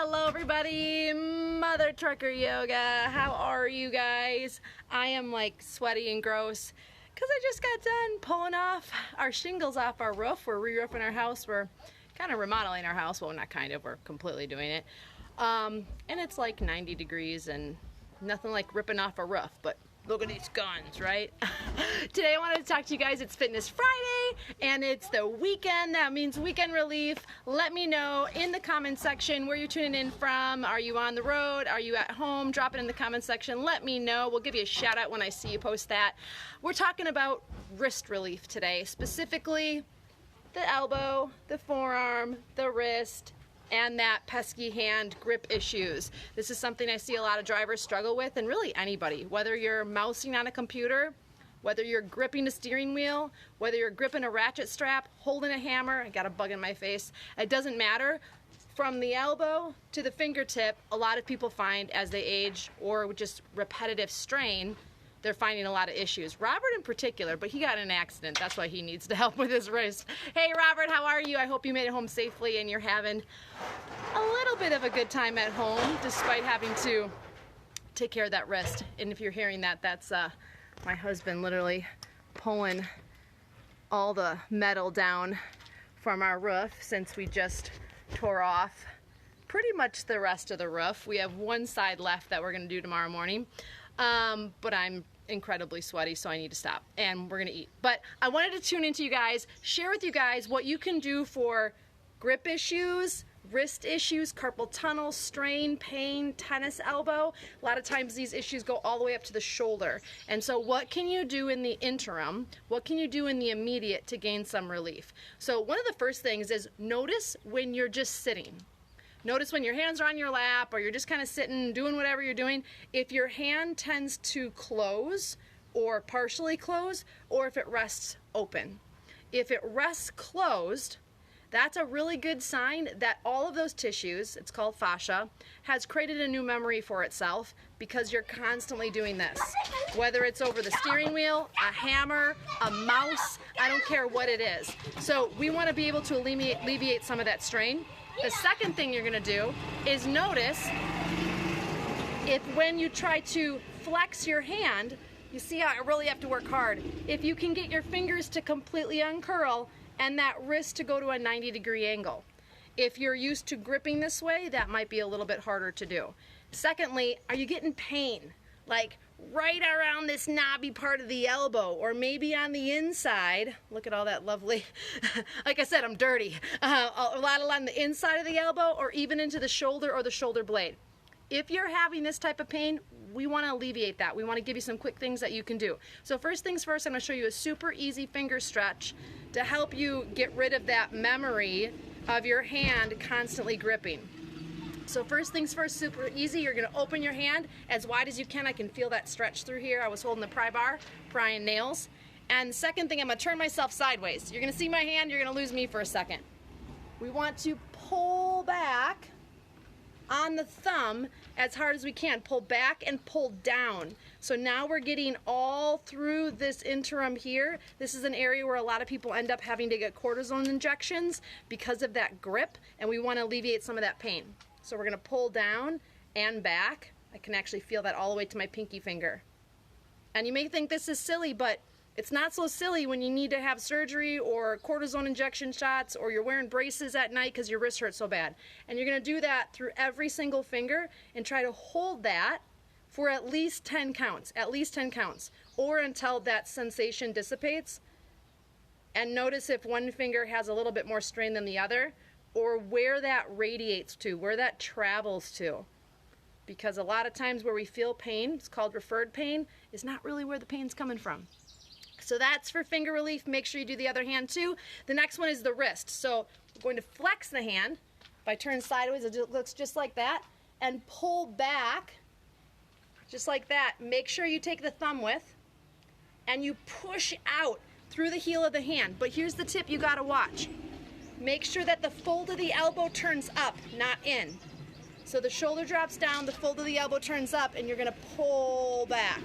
Hello everybody, Mother Trucker Yoga. How are you guys? I am like sweaty and gross because I just got done pulling off our shingles off our roof. We're re-roofing our house. We're kind of remodeling our house. Well, not kind of, we're completely doing it. And it's like 90 degrees and nothing like ripping off a roof, but look at these guns, right? Today I wanted to talk to you guys. It's Fitness Friday and it's the weekend. That means weekend relief. Let me know in the comment section where you're tuning in from. Are you on the road? Are you at home? Drop it in the comment section. Let me know. We'll give you a shout out when I see you post that. We're talking about wrist relief today, specifically the elbow, the forearm, the wrist, and that pesky hand grip issues. This is something I see a lot of drivers struggle with, and really anybody, whether you're mousing on a computer, whether you're gripping a steering wheel, whether you're gripping a ratchet strap, holding a hammer. I got a bug in my face. It doesn't matter. From the elbow to the fingertip, a lot of people find as they age or with just repetitive strain, they're finding a lot of issues. Robert in particular, but he got in an accident. That's why he needs to help with his wrist. Hey Robert, how are you? I hope you made it home safely and you're having a little bit of a good time at home despite having to take care of that wrist. And if you're hearing that, that's my husband literally pulling all the metal down from our roof since we just tore off pretty much the rest of the roof. We have one side left that we're gonna do tomorrow morning. But I'm incredibly sweaty, so I need to stop and we're gonna eat. But I wanted to tune into you guys, share with you guys what you can do for grip issues, wrist issues, carpal tunnel, strain, pain, tennis elbow. A lot of times these issues go all the way up to the shoulder. And so what can you do in the interim? What can you do in the immediate to gain some relief? So one of the first things is notice when you're just sitting. Notice when your hands are on your lap or you're just kind of sitting, doing whatever you're doing, if your hand tends to close or partially close, or if it rests open. If it rests closed, that's a really good sign that all of those tissues, it's called fascia, has created a new memory for itself because you're constantly doing this. Whether it's over the steering wheel, a hammer, a mouse, I don't care what it is. So we want to be able to alleviate some of that strain. The second thing you're gonna do is notice if when you try to flex your hand, you see how I really have to work hard. If you can get your fingers to completely uncurl and that wrist to go to a 90-degree angle. If you're used to gripping this way, that might be a little bit harder to do. Secondly, are you getting pain? Like right around this knobby part of the elbow, or maybe on the inside. Look at all that lovely, like I said, I'm dirty. A lot on the inside of the elbow, or even into the shoulder or the shoulder blade. If you're having this type of pain, we want to alleviate that. We want to give you some quick things that you can do. So first things first, I'm going to show you a super easy finger stretch to help you get rid of that memory of your hand constantly gripping. So first things first, super easy. You're gonna open your hand as wide as you can. I can feel that stretch through here. I was holding the pry bar, prying nails. And second thing, I'm gonna turn myself sideways. You're gonna see my hand, you're gonna lose me for a second. We want to pull back on the thumb as hard as we can. Pull back and pull down. So now we're getting all through this interim here. This is an area where a lot of people end up having to get cortisone injections because of that grip, and we wanna alleviate some of that pain. So we're gonna pull down and back. I can actually feel that all the way to my pinky finger. And you may think this is silly, but it's not so silly when you need to have surgery or cortisone injection shots, or you're wearing braces at night because your wrist hurts so bad. And you're gonna do that through every single finger and try to hold that for at least 10 counts, or until that sensation dissipates. And notice if one finger has a little bit more strain than the other, or where that radiates to, where that travels to. Because a lot of times where we feel pain, it's called referred pain, is not really where the pain's coming from. So that's for finger relief. Make sure you do the other hand too. The next one is the wrist. So we're going to flex the hand. If I turn sideways, it looks just like that. And pull back, just like that. Make sure you take the thumb with, and you push out through the heel of the hand. But here's the tip you gotta watch. Make sure that the fold of the elbow turns up, not in. So the shoulder drops down, the fold of the elbow turns up, and you're gonna pull back.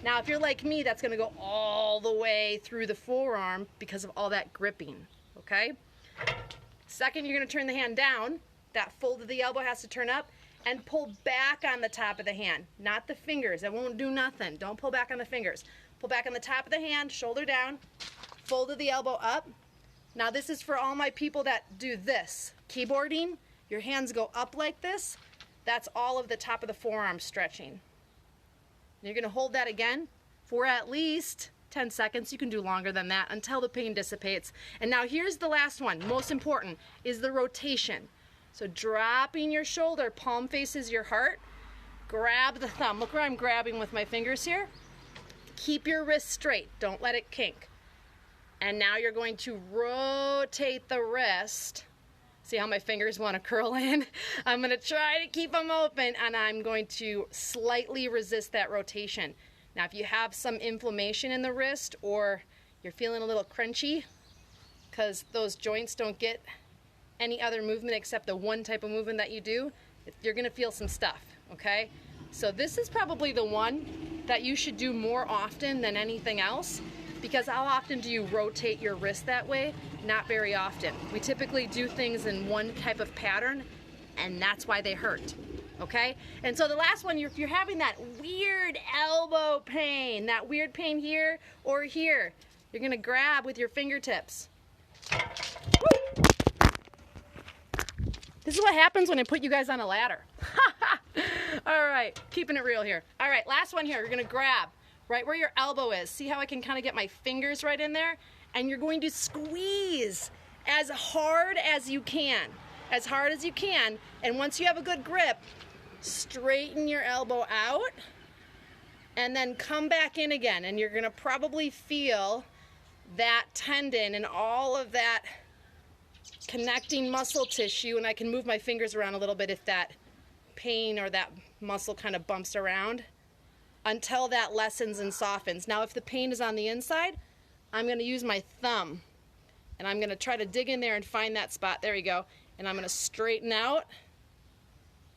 Now, if you're like me, that's gonna go all the way through the forearm because of all that gripping, okay? Second, you're gonna turn the hand down, That fold of the elbow has to turn up, and pull back on the top of the hand, not the fingers. That won't do nothing. Don't pull back on the fingers. Pull back on the top of the hand, shoulder down, fold of the elbow up. Now this is for all my people that do this. Keyboarding, your hands go up like this. That's all of the top of the forearm stretching. You're gonna hold that again for at least 10 seconds. You can do longer than that until the pain dissipates. And now here's the last one, most important, is the rotation. So dropping your shoulder, palm faces your heart, grab the thumb. Look where I'm grabbing with my fingers here. Keep your wrist straight, don't let it kink. And now you're going to rotate the wrist. See how my fingers want to curl in? I'm going to try to keep them open, and I'm going to slightly resist that rotation. Now if you have some inflammation in the wrist or you're feeling a little crunchy because those joints don't get any other movement except the one type of movement that you do, you're going to feel some stuff, okay? So this is probably the one that you should do more often than anything else, because how often do you rotate your wrist that way? Not very often. We typically do things in one type of pattern, and that's why they hurt, okay? And so the last one, if you're having that weird elbow pain, that weird pain here or here, you're gonna grab with your fingertips. Woo! This is what happens when I put you guys on a ladder. All right, keeping it real here. All right, last one here. You're gonna grab right where your elbow is. See how I can kind of get my fingers right in there? And you're going to squeeze as hard as you can. As hard as you can. And once you have a good grip, straighten your elbow out and then come back in again. And you're gonna probably feel that tendon and all of that connecting muscle tissue, and I can move my fingers around a little bit if that pain or that muscle kind of bumps around, until that lessens and softens. Now if the pain is on the inside, I'm going to use my thumb and I'm going to try to dig in there and find that spot. There you go. And I'm going to straighten out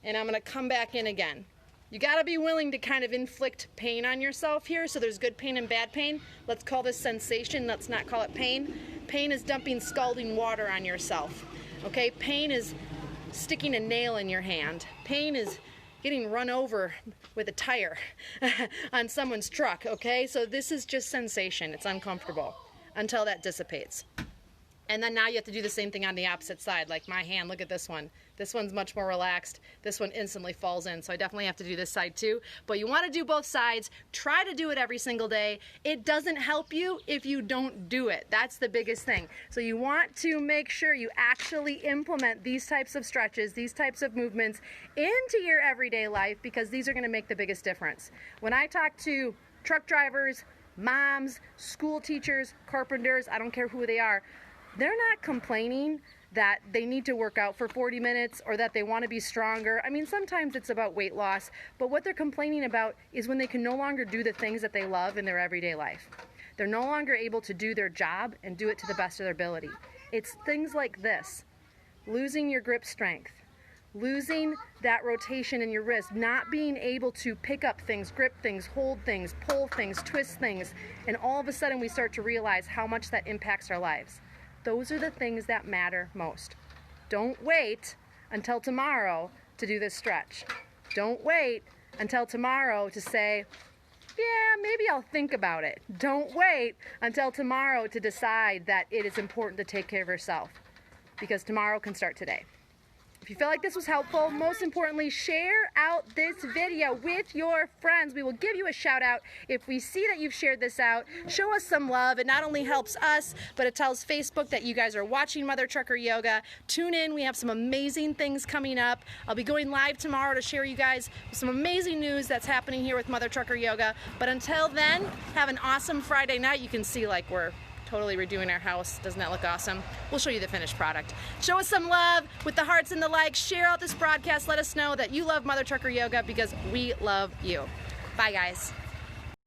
and I'm going to come back in again. You got to be willing to kind of inflict pain on yourself here. So there's good pain and bad pain. Let's call this sensation. Let's not call it pain. Pain is dumping scalding water on yourself. Okay? Pain is sticking a nail in your hand. Pain is getting run over with a tire on someone's truck. Okay? So this is just sensation. It's uncomfortable until that dissipates. And then now you have to do the same thing on the opposite side, like my hand. Look at this one. This one's much more relaxed. This one instantly falls in, so I definitely have to do this side too. But you want to do both sides. Try to do it every single day. It doesn't help you if you don't do it. That's the biggest thing. So you want to make sure you actually implement these types of stretches, these types of movements into your everyday life, because these are going to make the biggest difference. When I talk to truck drivers, moms, school teachers, carpenters, I don't care who they are, they're not complaining that they need to work out for 40 minutes or that they want to be stronger. I mean, sometimes it's about weight loss, but what they're complaining about is when they can no longer do the things that they love in their everyday life. They're no longer able to do their job and do it to the best of their ability. It's things like this: losing your grip strength, losing that rotation in your wrist, not being able to pick up things, grip things, hold things, pull things, twist things, and all of a sudden we start to realize how much that impacts our lives. Those are the things that matter most. Don't wait until tomorrow to do this stretch. Don't wait until tomorrow to say, yeah, maybe I'll think about it. Don't wait until tomorrow to decide that it is important to take care of yourself, because tomorrow can start today. If you feel like this was helpful, most importantly, share out this video with your friends. We will give you a shout out if we see that you've shared this out. Show us some love. It not only helps us, but it tells Facebook that you guys are watching Mother Trucker Yoga. Tune in. We have some amazing things coming up. I'll be going live tomorrow to share you guys some amazing news that's happening here with Mother Trucker Yoga. But until then, have an awesome Friday night. You can see like we're totally redoing our house. Doesn't that look awesome? We'll show you the finished product. Show us some love with the hearts and the likes. Share out this broadcast. Let us know that you love Mother Trucker Yoga, because we love you. Bye, guys.